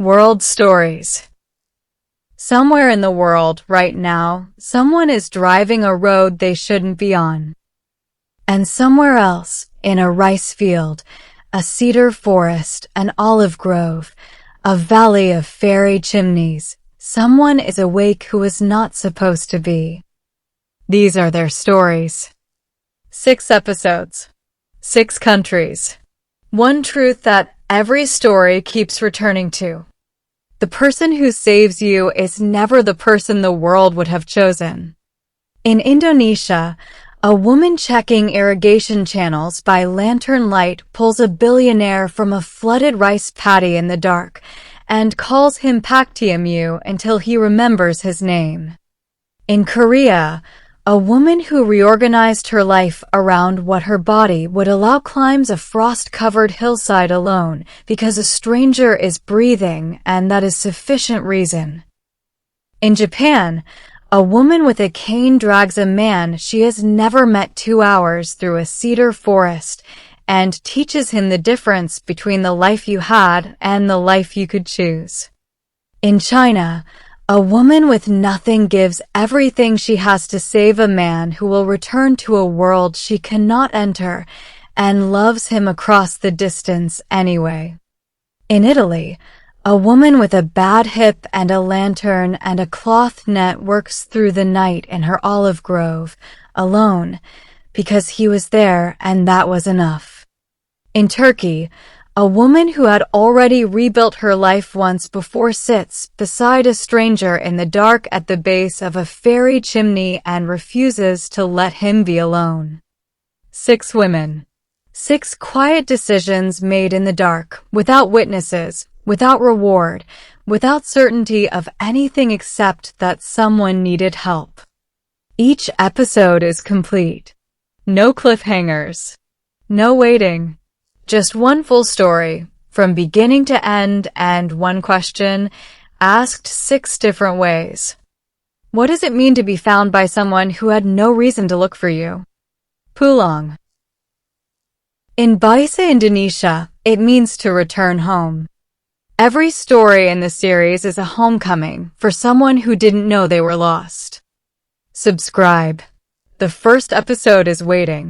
World Stories. Somewhere in the world right now, someone is driving a road they shouldn't be on. And somewhere else, in a rice field, a cedar forest, an olive grove, a valley of fairy chimneys, someone is awake who is not supposed to be. These are their stories. 6 episodes. 6 countries. One truth that every story keeps returning to. The person who saves you is never the person the world would have chosen. In Indonesia, a woman checking irrigation channels by lantern light pulls a billionaire from a flooded rice paddy in the dark and calls him Paktiamu until he remembers his name. In Korea, a woman who reorganized her life around what her body would allow climbs a frost-covered hillside alone because a stranger is breathing and that is sufficient reason. In Japan, a woman with a cane drags a man she has never met 2 hours through a cedar forest and teaches him the difference between the life you had and the life you could choose. In China, a woman with nothing gives everything she has to save a man who will return to a world she cannot enter and loves him across the distance anyway. In Italy, a woman with a bad hip and a lantern and a cloth net works through the night in her olive grove, alone, because he was there and that was enough. In Turkey, a woman who had already rebuilt her life once before sits beside a stranger in the dark at the base of a fairy chimney and refuses to let him be alone. 6 women. 6 quiet decisions made in the dark, without witnesses, without reward, without certainty of anything except that someone needed help. Each episode is complete. No cliffhangers. No waiting. Just one full story, from beginning to end, and one question, asked 6 different ways. What does it mean to be found by someone who had no reason to look for you? Pulang. In Bahasa Indonesia, it means to return home. Every story in the series is a homecoming for someone who didn't know they were lost. Subscribe. The first episode is waiting.